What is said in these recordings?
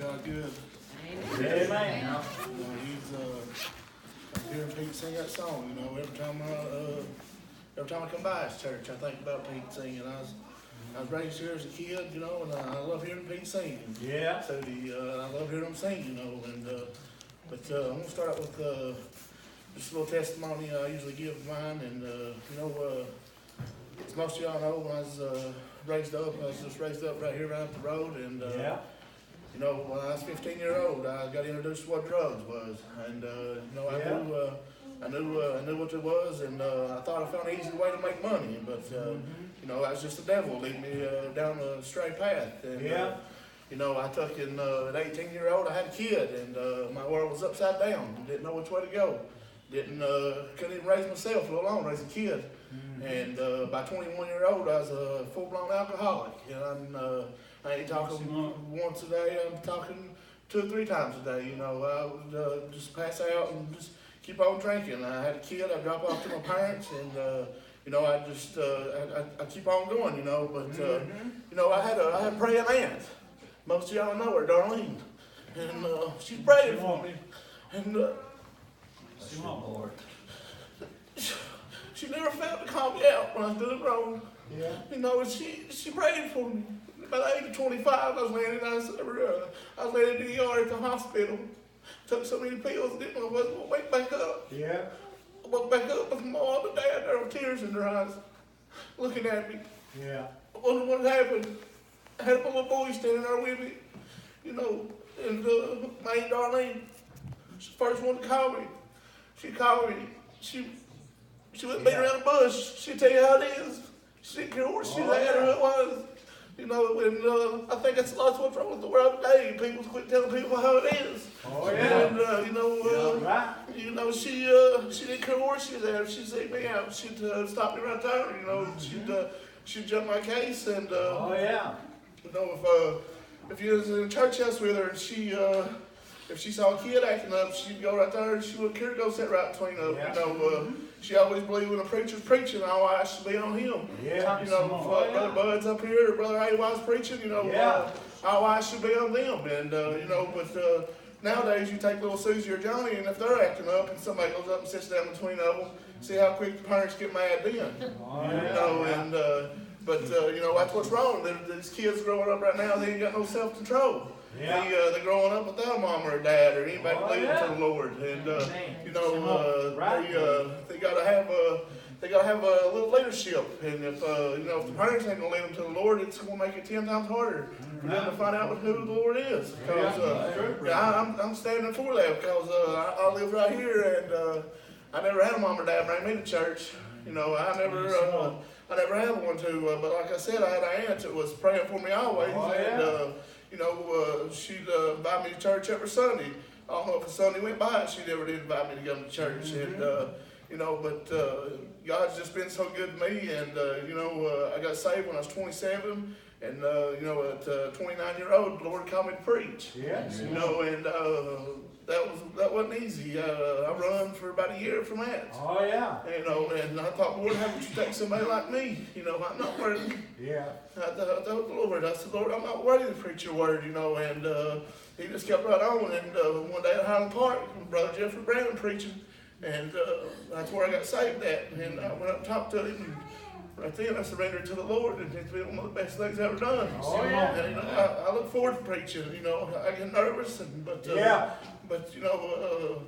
God good. Amen. I'm hearing Pete sing that song. You know, every time I come by his church, I think about Pete singing. I was raised here as a kid, you know, and I love hearing Pete sing. Yeah. So I love hearing him sing, you know. But I'm gonna start out with just a little testimony I usually give of mine, and as most of y'all know, when I was raised up right here, right up the road, and you know, when I was 15 years old, I got introduced to what drugs was, and I knew what it was, and I thought I found an easy way to make money, but you know, that was just the devil leading me down a straight path. And you know, I took at 18 years old, I had a kid, and my world was upside down. Didn't know which way to go. Couldn't even raise myself, let alone raise a kid. And by 21 years old, I was a full-blown alcoholic. And I ain't talking once a day, I'm talking 2 or 3 times a day. You know, I would just pass out and just keep on drinking. I had a kid, I drop off to my parents, and you know, I keep on going, you know. But you know, I had a praying aunt. Most of y'all know her, Darlene, and she's praying for me. And she never failed to call me out when I was doing wrong. Yeah. You know, she prayed for me. By the age of 25, I was laying in the ER at the hospital. Took so many pills, didn't know if I was going to wake back up. Yeah. I woke back up with my mom and dad, there were tears in their eyes, looking at me. Yeah. I wondered what had happened. I had a little boy standing there with me, you know, and my Aunt Darlene, she's the first one to call me. She called me. She wouldn't beat around the bush. She'd tell you how it is. She didn't care what she had or who it was. You know, and I think that's what's wrong with the world today. People quit telling people how it is. Oh yeah. And you know, she didn't care where she was at. If she see me out, she'd stop me right there. You know, she'd jump my case, and you know, if you was in a church house with her, and if she saw a kid acting up, she'd go right there and she wouldn't care to go sit right between them. You know, she always believed when a preacher's preaching, all eyes should be on him. Yeah. You know, Brother Bud's up here, or Brother A.Y.'s preaching, you know, all eyes should be on them. And, you know, but nowadays you take little Susie or Johnny, and if they're acting up and somebody goes up and sits down between them, see how quick the parents get mad then. You know, and, you know, that's what's wrong. These kids growing up right now, they ain't got no self-control. Yeah. They're growing up without a mom or a dad or anybody believing to the Lord, and you know, they gotta have a little leadership, and if you know, if the parents ain't gonna lead them to the Lord, it's gonna make it 10 times harder for them to find out who the Lord is. Because I'm standing for that, because I live right here, and I never had a mom or dad bring me to church. You know, I never had one to, but like I said, I had an aunt that was praying for me always, and you know, she'd invite me to church every Sunday. I don't know if a Sunday went by, she never did invite me to come to church. And, you know, but God's just been so good to me. And, you know, I got saved when I was 27. And, you know, at 29 years old, the Lord called me to preach. Yes. You know, and that wasn't easy. I run for about a year from that. Oh, yeah. You know, and I thought, Lord, how would you take somebody like me? You know, I'm not worthy. Yeah. I told the Lord, I said, Lord, I'm not worthy to preach your word, you know, and he just kept right on. And one day at Highland Park, Brother Jeffrey Brown preaching, and that's where I got saved at. And I went up and talked to him, and right then I surrendered to the Lord, and it's been one of the best things I've ever done. Oh, yeah. And, you know, I look forward to preaching. You know, I get nervous, but you know,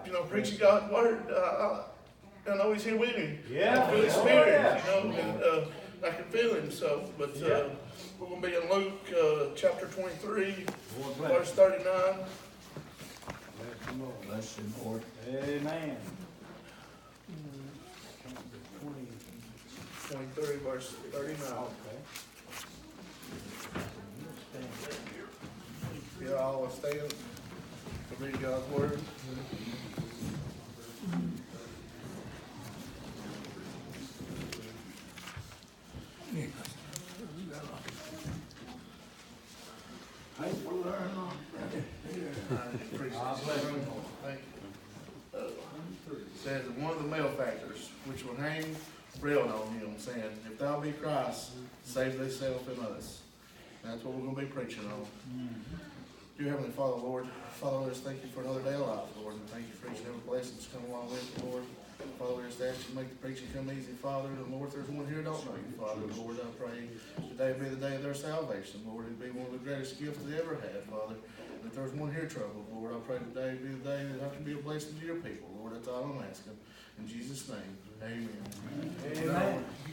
you know, preaching God's word, I know He's here with me. Yeah. I feel His Spirit, you know, and I can feel Him. So, but we're going to be in Luke chapter 23, verse 39. Bless you, Lord. Amen. 23, verse 39. Okay. All stand to read God's word. It says that one of the malefactors which would hang railed on him, saying, "If thou be Christ, save thyself and us." That's what we're going to be preaching on. Dear Heavenly Father, Lord, Father, we just thank you for another day of life, Lord, and thank you for each and every blessing that's come along with it, Lord. Father, we just ask you to make the preaching come easy, Father, and Lord, if there's one here that don't know you, Father, Lord, I pray today be the day of their salvation, Lord. It'd be one of the greatest gifts they ever had, Father. And if there's one here troubled, Lord, I pray today be the day that I can be a blessing to your people, Lord. That's all I'm asking. In Jesus' name, amen. You know, you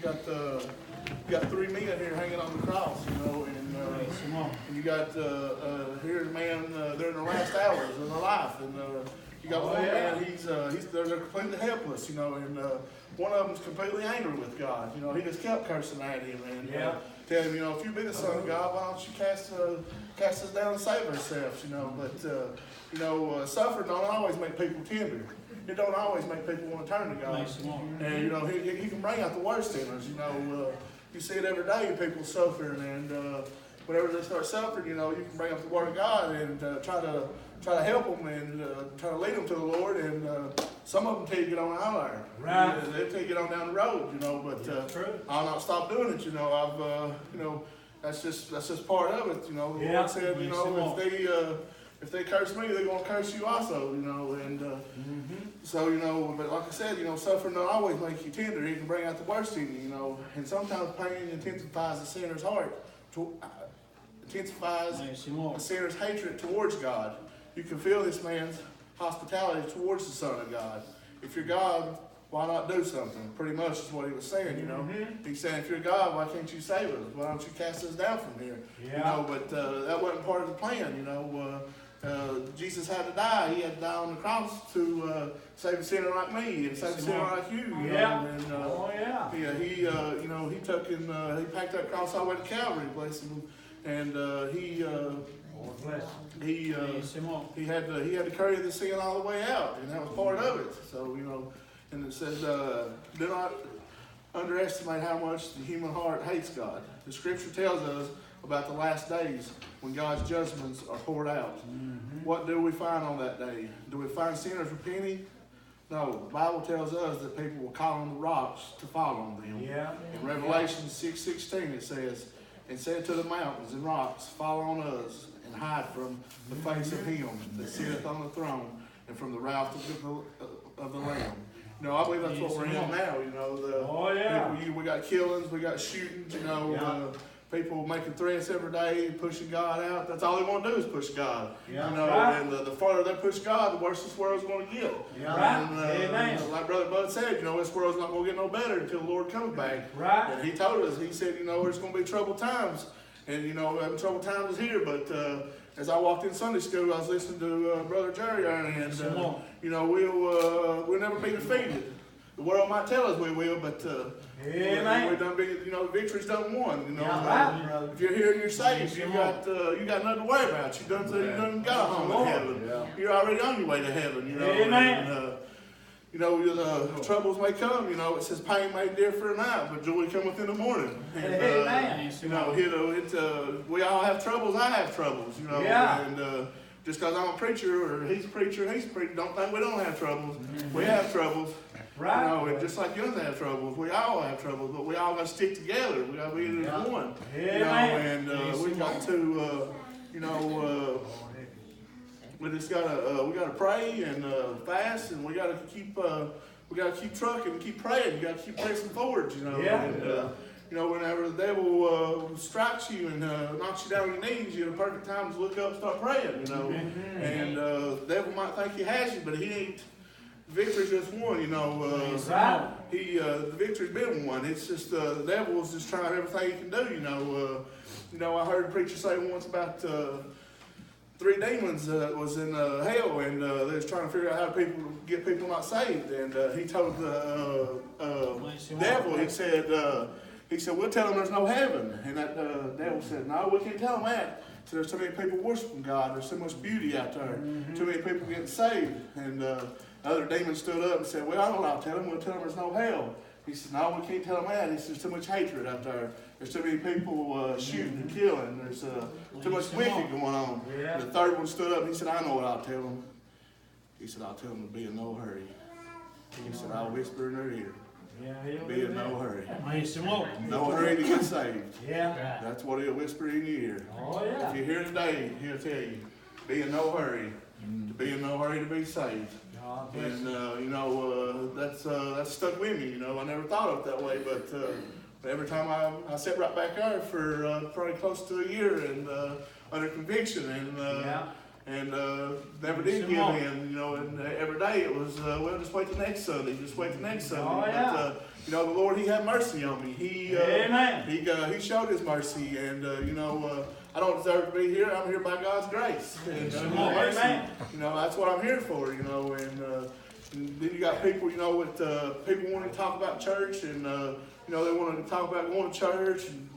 got three men here hanging on the cross, you know, and you got here a man, they're in the last hours of their life, and you got one man, they're completely helpless, you know, and one of them's completely angry with God. You know, he just kept cursing at him and tell him, you know, if you be the Son of God, why don't you cast us down and save ourselves, you know. But you know, suffering don't always make people tender. It don't always make people want to turn to God. And you know, he can bring out the worst in us. You know, you see it every day, people suffering, and whenever they start suffering, you know, you can bring up the Word of God and try to help them and try to lead them to the Lord. And some of them tell you to get on out there. Right. They tell you to get on down the road, you know. But I'll not stop doing it. You know, you know, that's just part of it. You know, the Lord said, you know, if they curse me, they're gonna curse you also. You know, and so you know, but like I said, you know, suffering don't always make you tender. It can bring out the worst in you. You know, and sometimes pain intensifies the sinner's heart. Intensifies the sinner's hatred towards God. You can feel this man's hospitality towards the Son of God. If you're God, why not do something? Pretty much is what he was saying, you know. He's saying, if you're God, why can't you save us? Why don't you cast us down from here? You know, but that wasn't part of the plan, you know. Jesus had to die. He had to die on the cross to save a sinner like me and save a sinner like you. You know? And, he you know, he took and he packed that cross all the way to Calvary, bless him, and he had to carry the sin all the way out, and that was part of it. So you know, and it says, do not underestimate how much the human heart hates God. The Scripture tells us about the last days when God's judgments are poured out. What do we find on that day? Do we find sinners repenting? No, the Bible tells us that people will call on the rocks to fall on them. In Revelation 6:16 it says, and said to the mountains and rocks, fall on us and hide from the face of him that sitteth on the throne and from the wrath of the Lamb. You know, I believe that's what we're in now. You know, we got killings, we got shootings. You know, people making threats every day, pushing God out. That's all they want to do is push God. You know, and the farther they push God, the worse this world's going to get. And, like Brother Bud said, you know, this world's not going to get no better until the Lord comes back. And he told us, he said, you know, there's going to be troubled times. And, you know, troubled times is here. But as I walked in Sunday school, I was listening to Brother Jerry, and, you know, we'll never be defeated. The world might tell us we will, but we done been, you know, the victory's done won. You know, if you're here and you're saved, you got nothing to worry about. You done got a home in heaven. You're already on your way to heaven. You know, and, you know, the troubles may come. You know, it says pain may endure for a night, but joy cometh in the morning. And, you know, we all have troubles. I have troubles. You know, and just because I'm a preacher or he's a preacher, don't think we don't have troubles. We have troubles. You know, and just like you have troubles, we all have troubles, but we all got to stick together. We got to be as one. You know, and we got to, you know, we just gotta pray and fast, and we gotta keep trucking and keep praying. You gotta keep pressing forward. You know, and you know, whenever the devil strikes you and knocks you down on your knees, you're the perfect time to look up and start praying. You know, and the devil might think he has you, but he ain't. Victory's just won, you know. The victory's been won. It's just the devil's just trying everything he can do, you know. You know, I heard a preacher say once about 3 demons that was in hell, and they was trying to figure out how to get people not saved. And he told the devil, he said, we'll tell them there's no heaven. And that devil said, no, we can't tell them that. So there's so many people worshiping God. There's so much beauty out there. Too many people getting saved. And other demons stood up and said, well, I don't know what I'll tell them. We'll tell them there's no hell. He said, no, we can't tell them that. He said, there's too much hatred out there. There's too many people shooting and killing. There's too much wicked going on. And the third one stood up and he said, I know what I'll tell them. He said, I'll tell them to be in no hurry. He said, I'll whisper in their ear. Be in no hurry. No hurry to get saved. That's what he'll whisper in your ear. If you're here today, he'll tell you, be in no hurry. To be in no hurry to be saved. And, that's stuck with me, I never thought of it that way, but every time I sat right back there for probably close to a year and under conviction and never did give in, and every day it was, just wait till next Sunday, But, the Lord, He had mercy on me. He showed His mercy, and, I don't deserve to be here. I'm here by God's grace. And, mercy. That's what I'm here for, and then you got people, with people wanting to talk about church, and, they want to talk about going to church, and,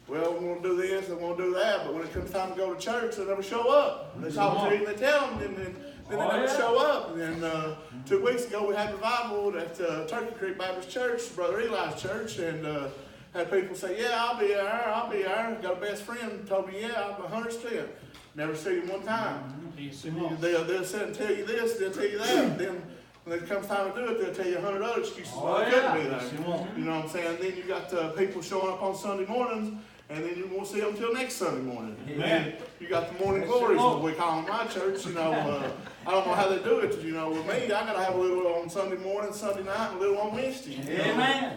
well, we want to do this, they want to do that, but when it comes time to go to church, they never show up. They talk to you and they tell them, and then they never show up. And then 2 weeks ago, we had revival at Turkey Creek Baptist Church, Brother Eli's church, and had people say, yeah, I'll be there. Got a best friend, told me, yeah, I'm 100%. Never seen him one time. They'll sit and tell you this, they'll tell you that. Then when it comes time to do it, they'll tell you 100 other excuses why they couldn't be there. You know what I'm saying? And then you got people showing up on Sunday mornings, and then you won't see them until next Sunday morning. And you got the morning glories, what we call in my church. I don't know how they do it. With me, I got to have a little on Sunday morning, Sunday night, and a little on Wednesday.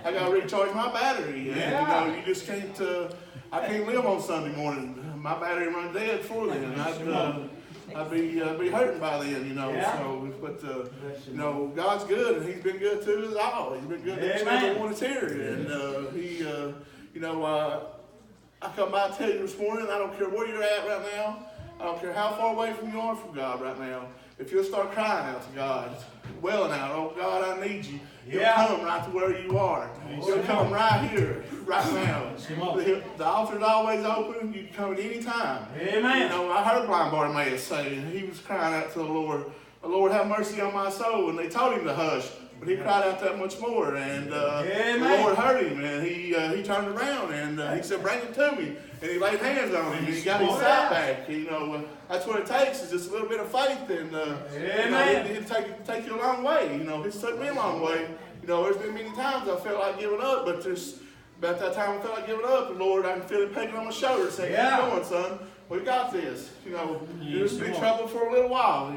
I got to recharge my battery. And, you just can't. I can't live on Sunday morning. My battery runs dead before then. I'd be hurting by then, So, but God's good, and He's been good to us all. He's been good to each and every one that's here, and I come by and tell you this morning, I don't care where you're at right now. I don't care how far away from you are from God right now. If you'll start crying out to God, wailing out, oh God, I need you. You'll come right to where you are. You'll come right here, right now. The altar's always open. You can come at any time. Amen. I heard blind Bartimaeus say, he was crying out to the Lord, have mercy on my soul. And they told him to hush. But he cried out that much more, and the Lord heard him, and he turned around, and he said, bring him to me. And he laid hands on him, and he got his sight back. That's what it takes, is just a little bit of faith, and it'll take you a long way. It's took me a long way. There's been many times I felt like giving up, but there's about that time I felt like giving up, and Lord, I can feel Him pecking on my shoulder, saying, keep going, son. We got this. You'll just be in trouble for a little while.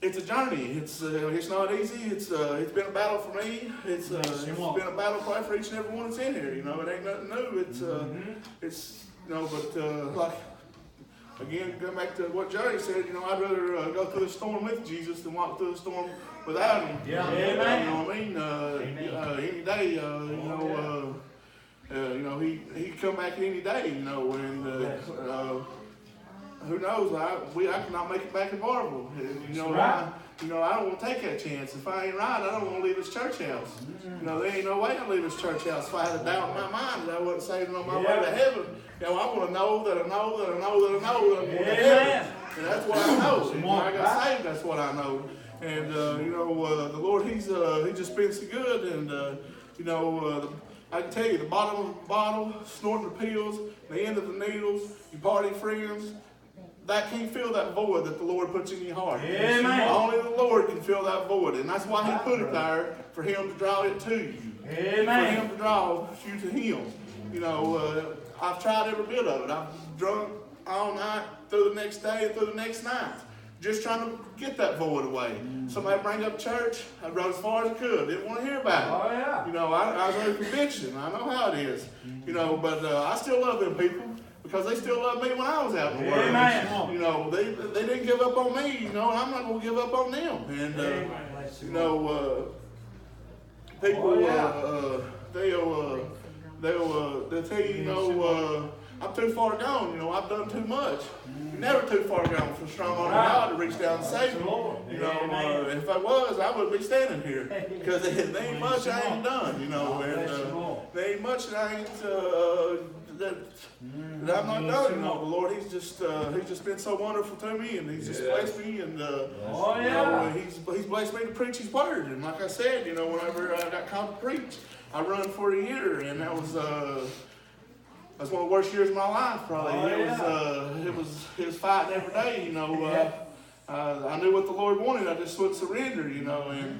It's a journey. It's not easy. It's been a battle for me. It's been a battle probably for each and every one that's in here. It ain't nothing new. But like again, going back to what Jerry said, I'd rather go through the storm with Jesus than walk through the storm without Him. You know what I mean? Any day, he could come back any day. And who knows? I cannot make it back in Barberville. I don't want to take that chance. If I ain't right, I don't want to leave this church house. There ain't no way I leave this church house. If I had a doubt in my mind that I wasn't saved on my way to heaven, I want to know that I'm going to heaven. And that's what I know. When I got saved, that's what I know. And the Lord, He's just been so good. And I can tell you, the bottom of the bottle, snorting the pills, the end of the needles, your party friends, that can't fill that void that the Lord puts in your heart. Only the Lord can fill that void. And that's why He put it there, for Him to draw it to you. For Him to draw you to Him. I've tried every bit of it. I've drunk all night, through the next day, and through the next night, just trying to get that void away. Somebody bring up church, I rode as far as I could. Didn't want to hear about it. I was under conviction. I know how it is. But I still love them people. Because they still loved me when I was out in the world. They didn't give up on me, and I'm not going to give up on them. And, people, they'll tell you, I'm too far gone, I've done too much. You're never too far gone for strong arm God to reach down and save you. If I was, I wouldn't be standing here. Because there ain't much I ain't done, and there ain't much that I ain't that I'm not done. The Lord, He's just been so wonderful to me, and He's just blessed me, and He's blessed me to preach His word. And like I said, whenever I got called to preach, I run for a year, and that was one of the worst years of my life, probably. It was fighting every day. I knew what the Lord wanted. I just wouldn't surrender,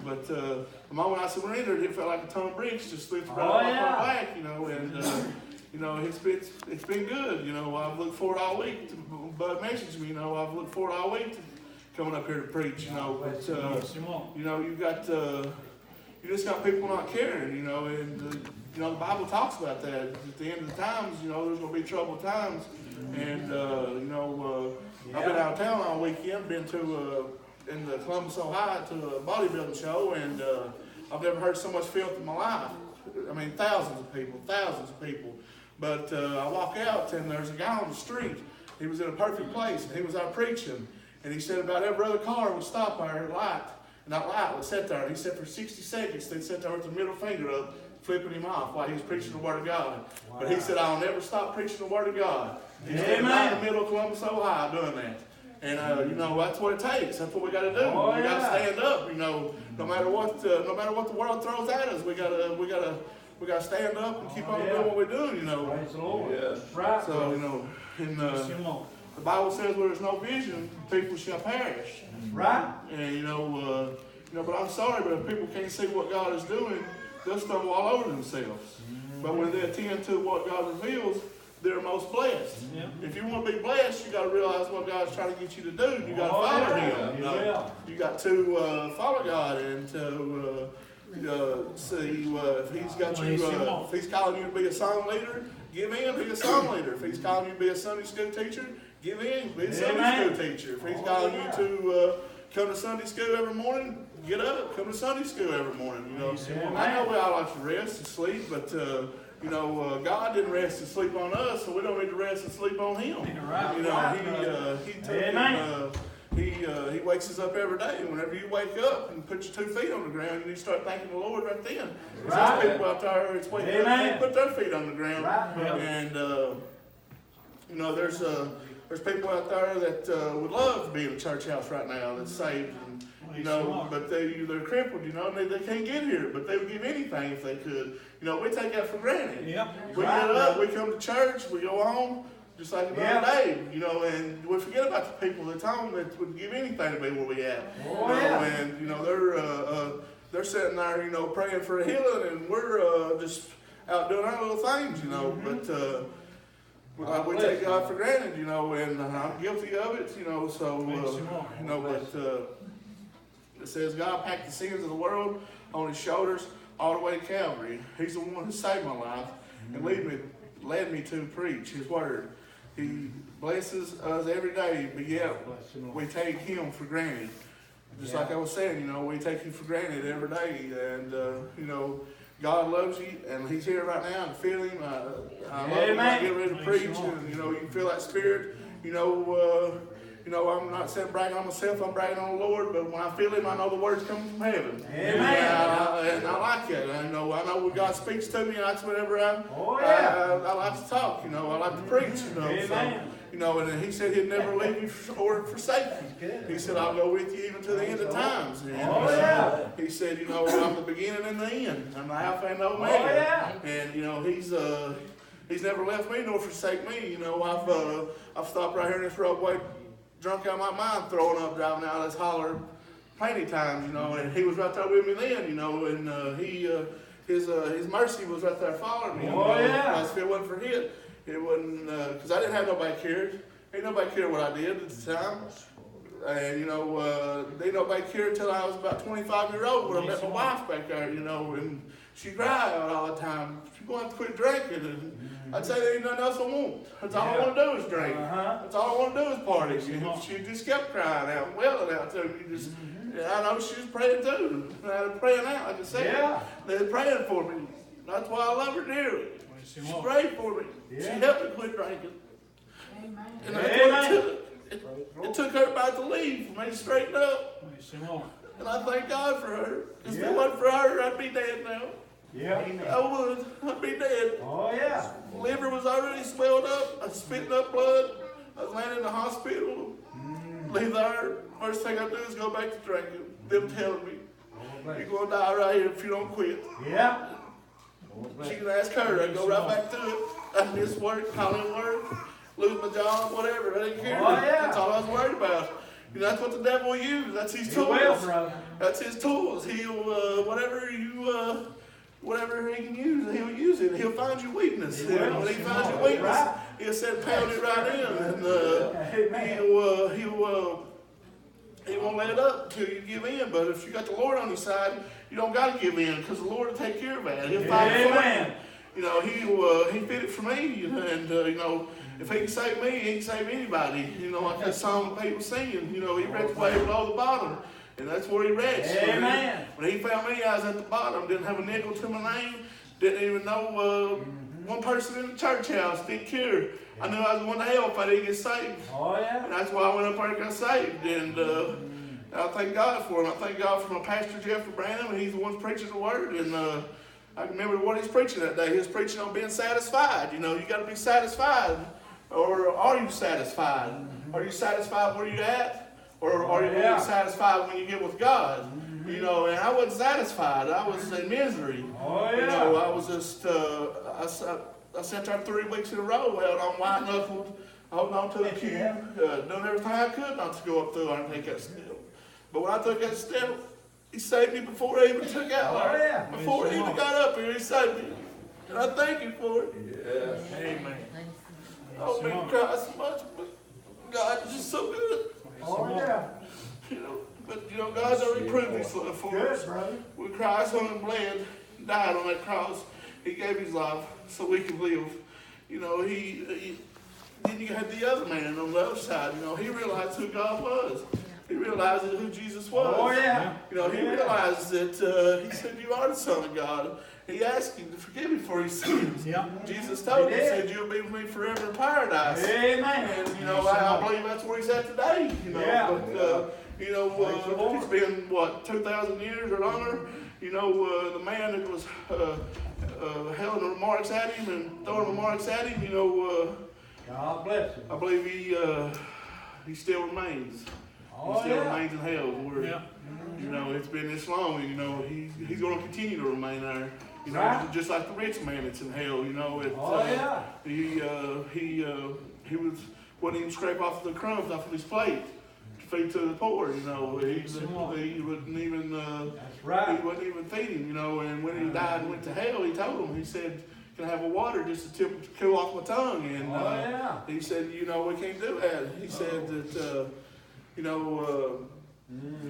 But the moment I surrendered, it felt like a ton of bricks just lifted right off my back, you know, it's been good. You know, I've looked forward all week to Bud messaged me. You know, I've looked forward all week to coming up here to preach. You know, but you know, you just got people not caring. You know, and you know the Bible talks about that. At the end of the times, you know, there's going to be troubled times, and you know, I've been out of town all weekend. Been to in the Columbus, Ohio, to a bodybuilding show, and I've never heard so much filth in my life. I mean, thousands of people. But I walk out, and there's a guy on the street. He was in a perfect place, and he was out preaching. And he said about every other car would stop there at light, and that light would sit there. And he said for 60 seconds, they'd sit there with the middle finger up, flipping him off while he was preaching the Word of God. Wow. But he said, I'll never stop preaching the Word of God. He's in the middle of Columbus, Ohio, doing that. And you know, that's what it takes. That's what we got to do. We got to stand up. You know, no matter what the world throws at us, we gotta stand up and keep on doing what we're doing. You know. Praise the Lord. Yeah. Right. So you know, and the Bible says where there's no vision, people shall perish. Right. And you know, but I'm sorry, but if people can't see what God is doing, they'll stumble all over themselves. But when they attend to what God reveals, they're most blessed. If you want to be blessed, you got to realize what God's trying to get you to do. You got to follow Him. You got to follow God and to see if He's got you. If He's calling you to be a song leader, give in, be a song leader. If He's calling you to be a Sunday school teacher, give in, be a Sunday school teacher. If He's calling you to come to Sunday school every morning, get up, come to Sunday school every morning. You know, I know we all like to rest and sleep, but you know, God didn't rest and sleep on us, so we don't need to rest and sleep on Him. You know, He wakes us up every day. Whenever you wake up and put your 2 feet on the ground, you need to start thanking the Lord right then. There's people out there that's waking up and put their feet on the ground. And you know, there's people out there that would love to be in a church house right now that's saved. And, you know, but they're crippled, you know, and they can't get here, but they would give anything if they could. You know, we take that for granted. We get up, we come to church, we go home, just like another day, you know, and we forget about the people that's home that would give anything to be where we at. And, you know, they're sitting there, you know, praying for a healing, and we're just out doing our little things, you know, but we take God for granted, you know, and I'm guilty of it, you know, so, you know, but it says God packed the sins of the world on His shoulders all the way to Calvary. He's the one who saved my life and led me to preach His Word. He blesses us every day, but yet we take Him for granted. Just like I was saying, you know, we take Him for granted every day, and, you know, God loves you, and He's here right now, and feel Him. I love Him. I get ready to preach, and, you know, you can feel that Spirit, you know, I'm not saying bragging on myself, I'm bragging on the Lord, but when I feel Him, I know the words coming from heaven. And I like it. I know when God speaks to me, that's whenever I like to talk, you know, I like to preach, you know. So, you know, and He said He'd never leave you or forsake you. He said, I'll go with you even to the end of times. And He said, you know, I'm the beginning and the end. I'm the Alpha and the Omega. And, you know, He's never left me nor forsake me. You know, I've stopped right here in this roadway, drunk out of my mind, throwing up, driving out of this holler plenty times, you know, and He was right there with me then, you know, and His mercy was right there following me. Because if it wasn't for it wouldn't, because I didn't have nobody cared. Ain't nobody cared what I did at the time. And, you know, ain't nobody cared until I was about 25 years old when I met my wife back there, you know, and she cried all the time. She's going to have to quit drinking. And I'd say there ain't nothing else I want. That's all I want to do is drink. That's all I want to do is party. She just kept crying out and wailing out to me. I know she was praying too. I was praying out, like I said. They were praying for me. That's why I love her dearly. She prayed for me. She helped me quit drinking. And that's what it took. It took her about to leave for me to straighten up. And I thank God for her. If it wasn't for her, I'd be dead now. I would. I'd be dead. Liver was already swelled up. I was spitting up blood. I was laying in the hospital. Leave there. First thing I do is go back to drinking. Them telling me, you're going to die right here if you don't quit. She can ask her. I go right back to it. I miss work, call in work, lose my job, whatever. I didn't care. That's all I was worried about. You know, that's what the devil will use. That's his tools. That's his tools. He'll, whatever whatever he can use, he'll use it. He'll find your weakness. He will. When he finds your weakness, he'll say, pound it right in, and he won't let it up until you give in. But if you got the Lord on your side, you don't got to give in, because the Lord will take care of that. He'll fight it for you. You know, he fit it for me, and you know, if he can save me, he can save anybody. You know, like that song people singing. You know, he reached way below the bottom, and that's where he reached. Amen. When he found me, I was at the bottom. Didn't have a nickel to my name. Didn't even know one person in the church house. Didn't care. I knew I was going to hell if I didn't get saved. Oh yeah. And that's why I went up there and got saved. And I thank God for him. I thank God for my pastor, Jeffrey Branham, and he's the one preaching the word. And I can remember what he's preaching that day. He was preaching on being satisfied. You know, you got to be satisfied. Or are you satisfied? Are you satisfied where you're at? Or are you satisfied when you get with God? You know, and I wasn't satisfied. I was in misery. Oh yeah. You know, I was just, I sat there 3 weeks in a row, held on white knuckled, holding on to the pew, doing everything I could not to go up through and take that step. But when I took that step, he saved me before I even took out. Oh, yeah. Before I even got up here, he saved me. And I thank him for it. Yeah. Amen. I don't mean to cry so much, but God is just so good. Oh yeah. You know, but you know, God's already proved his love for us. When Christ hung and bled, died on that cross, he gave his life so we could live. You know, then you had the other man on the other side. You know, he realized who God was. He realized who Jesus was. Oh yeah. You know, he realized that he said, "You are the Son of God." He asked him to forgive him for his sins. Yep. Jesus told him, he said, "You'll be with me forever in paradise." Amen. And you know, I believe that's where he's at today. You know, but you know, it's been what 2,000 years or longer. You know, the man that was hurling remarks at him and throwing remarks at him. You know, God bless him. I believe he still remains. Oh, he still remains in hell. Where, you know, it's been this long, and you know, he's going to continue to remain there. You know, just like the rich man that's in hell. You know, he wouldn't even scrape off the crumbs off of his plate to feed to the poor. You know, he wouldn't even he wouldn't even feed him. You know, and when he died and went to hell, he told him, he said, "Can I have a water just to cool off my tongue?" And he said, "You know, we can't do that." He said that you know.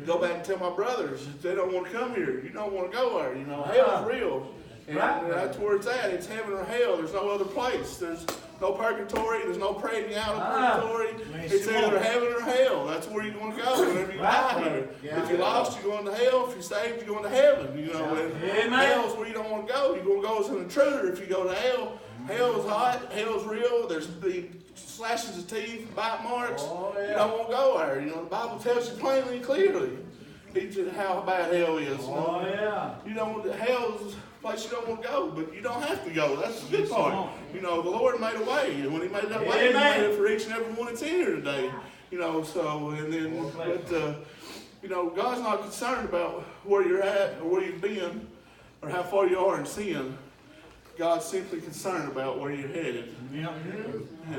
Go back and tell my brothers if they don't want to come here. You don't want to go there. You know, hell's real. And that's where it's at. It's heaven or hell. There's no other place. There's no purgatory. There's no praying out of purgatory. It's either heaven or hell. That's where you want to go whenever you die here. If you're lost, you're going to hell. If you're saved, you're going to heaven. You know, and hell's where you don't want to go. You're going to go as an intruder if you go to hell. Hell's hot. Hell's real. There's the slashes of teeth, bite marks. You don't want to go there. You know, the Bible tells you plainly and clearly how bad hell is. You don't. Hell's a place you don't want to go, but you don't have to go. That's the good part. You know, the Lord made a way, and when He made that way, He made it for each and every one that's in here today. You know, so and then, but you know, God's not concerned about where you're at or where you've been or how far you are in sin. God's simply concerned about where you're headed. And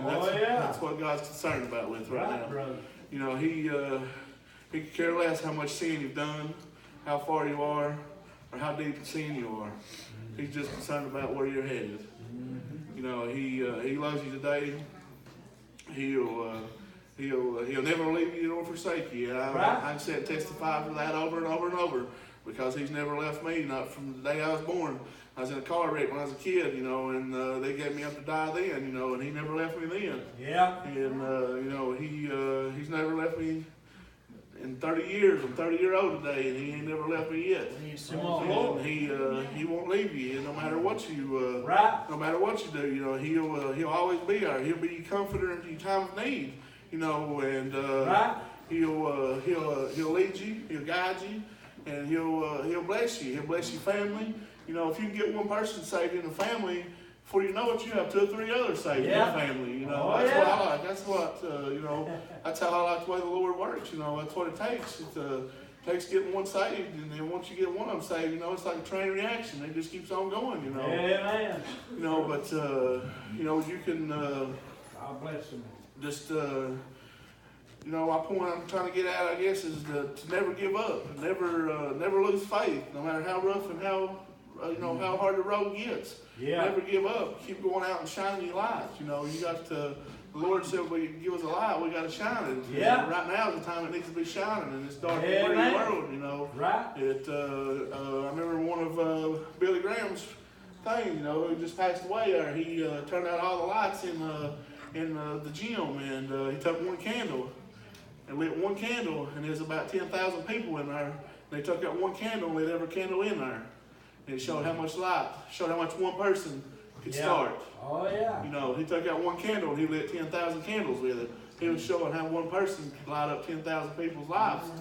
that's what God's concerned about with right now. You know, He could care less how much sin you've done, how far you are, or how deep in sin you are. He's just concerned about where you're headed. You know, He loves you today. He'll never leave you nor forsake you. I can sit and testify for that over and over and over, because He's never left me, not from the day I was born. I was in a car wreck when I was a kid, you know, and they gave me up to die then, you know, and He never left me then. And, you know, He's never left me in 30 years. I'm 30-year-old today, and He ain't never left me yet. And He won't leave you, no matter what you no matter what you do. You know, He'll always be there. He'll be your comforter in your time of need. You know, and He'll lead you, He'll guide you, and He'll bless you. He'll bless your family. You know, if you can get one person saved in the family, before you know it, you have 2 or 3 others saved in the family. You know, that's what I like. That's what, you know, that's how I like the way the Lord works. You know, that's what it takes. It takes getting one saved, and then once you get one of them saved, you know, it's like a chain reaction. It just keeps on going, you know. You know, but, you know, you can God bless him. Just, you know, my point I'm trying to get at, I guess, is to never give up, never lose faith, no matter how rough and how how hard the road gets. Yeah. Never give up. Keep going out and shining your light. You got to. The Lord said, "We give us a light. We got to shine it." Yeah. And right now is the time it needs to be shining in this dark and Amen. gritty world. Right. I remember one of Billy Graham's things. Who just passed away. He turned out all the lights in the gym, and he took one candle and lit one candle, and there's about 10,000 people in there. They took out one candle and lit every candle in there. And it showed how much light, showed how much one person could start. Oh, yeah. He took out one candle and he lit 10,000 candles with it. He was showing how one person could light up 10,000 people's lives.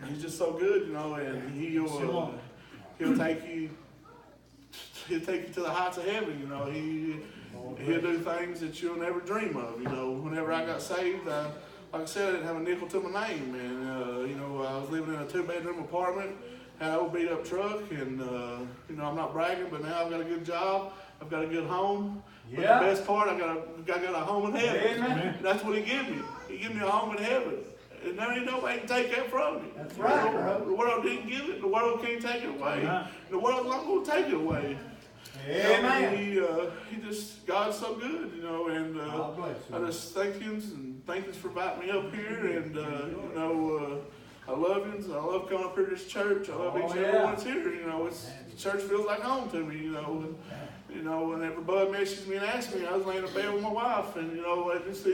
He's just so good, and he'll take you to the heights of heaven. He'll do things that you'll never dream of. Whenever I got saved, like I said, I didn't have a nickel to my name, and I was living in a 2-bedroom apartment, had an old beat up truck, and I'm not bragging, but now I've got a good job, I've got a good home. But the best part, I got a home in heaven. Amen. That's what He gave me. He gave me a home in heaven, and there ain't nobody can take that from me. That's right. The world didn't give it. The world can't take it away. Right. The world's not going to take it away. Amen. God's so good, and God bless you. I just thank you for inviting me up here, and I love you, and I love coming up here to this church. I love each and every one that's here. Church feels like home to me. Whenever Bud messaged me and asked me, I was laying in bed with my wife, and it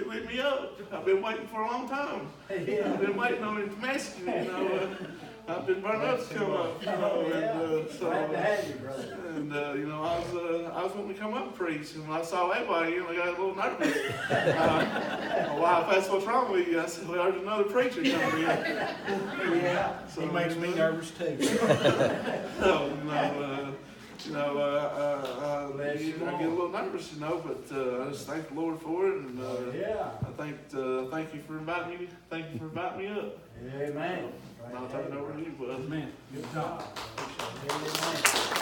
lit me up. I've been waiting for a long time. I've been waiting on it to message me. I've been burning up to come up. Glad to have you, brother. And I was wanting to come up and preach, and when I saw everybody, I got a little nervous. My wife asked, "What's wrong with you?" I said, "Well, there's another preacher coming in." Yeah, So, he makes me nervous too. I get a little nervous, but I just thank the Lord for it, and I thank you for inviting me. Thank you for inviting me up. Amen. I'll turn it over to you, bud. Amen. Good job. Amen.